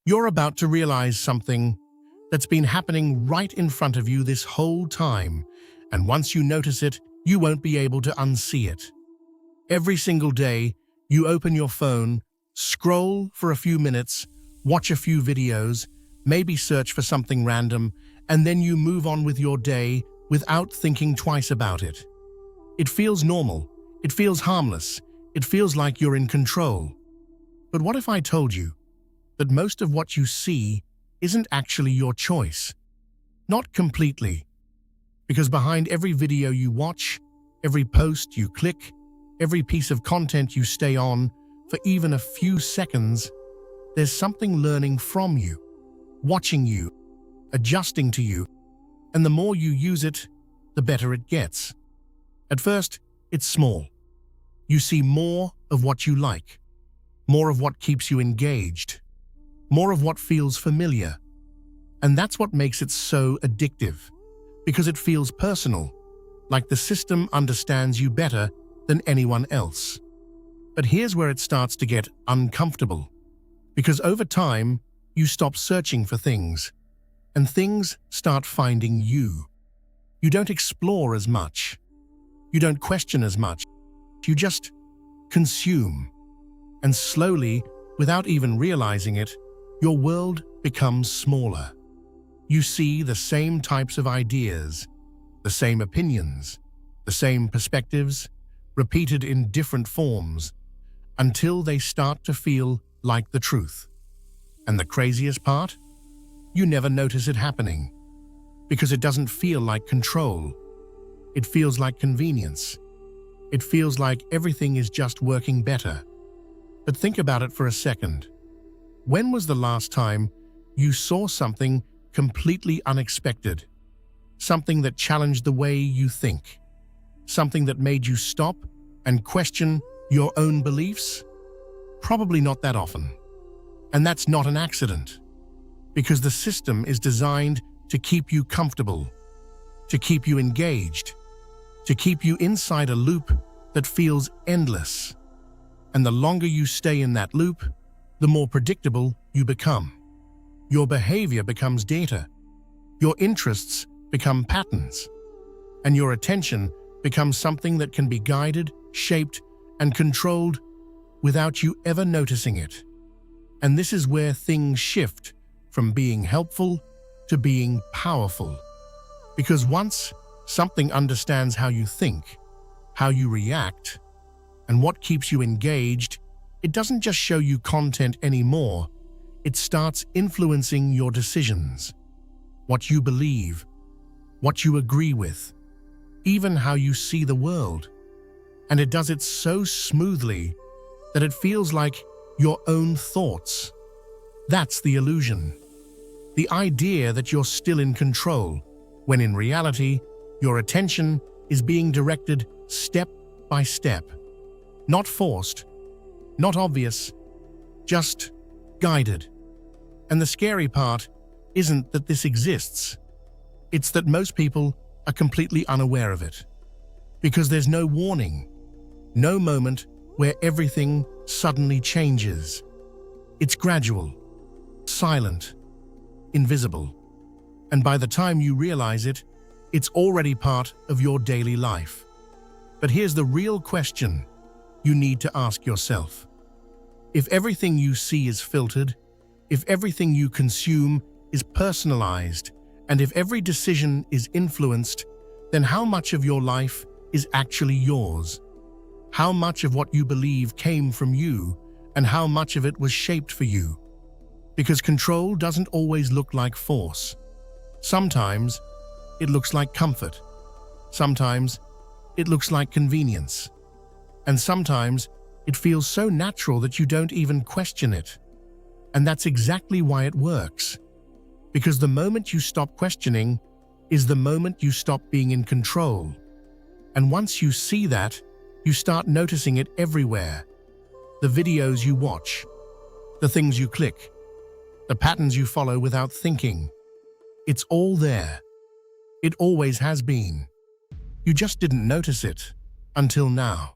You're about to realize something that's been happening right in front of you this whole time, and once you notice it, you won't be able to unsee it. Every single day, you open your phone, scroll for a few minutes, watch a few videos, maybe search for something random, and then you move on with your day without thinking twice about it. It feels normal, it feels harmless, it feels like you're in control. But what if I told you that most of what you see isn't actually your choice? Not completely. Because behind every video you watch, every post you click, every piece of content you stay on for even a few seconds, there's something learning from you, watching you, adjusting to you, and the more you use it, the better it gets. At first, it's small. You see more of what you like, more of what keeps you engaged, more of what feels familiar. And that's what makes it so addictive, because it feels personal, like the system understands you better than anyone else. But here's where it starts to get uncomfortable, because over time, you stop searching for things, and things start finding you. You don't explore as much. You don't question as much. You just consume. And slowly, without even realizing it, your world becomes smaller. You see the same types of ideas, the same opinions, the same perspectives, repeated in different forms, until they start to feel like the truth. And the craziest part? You never notice it happening, because it doesn't feel like control. It feels like convenience. It feels like everything is just working better. But think about it for a second. When was the last time you saw something completely unexpected? Something that challenged the way you think? Something that made you stop and question your own beliefs? Probably not that often. And that's not an accident, because the system is designed to keep you comfortable, to keep you engaged, to keep you inside a loop that feels endless. And the longer you stay in that loop, the more predictable you become. Your behavior becomes data, your interests become patterns, and your attention becomes something that can be guided, shaped, and controlled without you ever noticing it. And this is where things shift from being helpful to being powerful. Because once something understands how you think, how you react, and what keeps you engaged, it doesn't just show you content anymore. It starts influencing your decisions, what you believe, what you agree with, even how you see the world. And it does it so smoothly that it feels like your own thoughts. That's the illusion. The idea that you're still in control, when in reality, your attention is being directed step by step. Not forced, not obvious, just guided. And the scary part isn't that this exists. It's that most people are completely unaware of it. Because there's no warning, no moment where everything suddenly changes. It's gradual, silent, invisible. And by the time you realize it, it's already part of your daily life. But here's the real question you need to ask yourself. If everything you see is filtered, if everything you consume is personalized, and if every decision is influenced, then how much of your life is actually yours? How much of what you believe came from you, and how much of it was shaped for you? Because control doesn't always look like force. Sometimes it looks like comfort. Sometimes it looks like convenience. And sometimes it feels so natural that you don't even question it. And that's exactly why it works. Because the moment you stop questioning is the moment you stop being in control. And once you see that, you start noticing it everywhere. The videos you watch, the things you click, the patterns you follow without thinking. It's all there. It always has been. You just didn't notice it until now.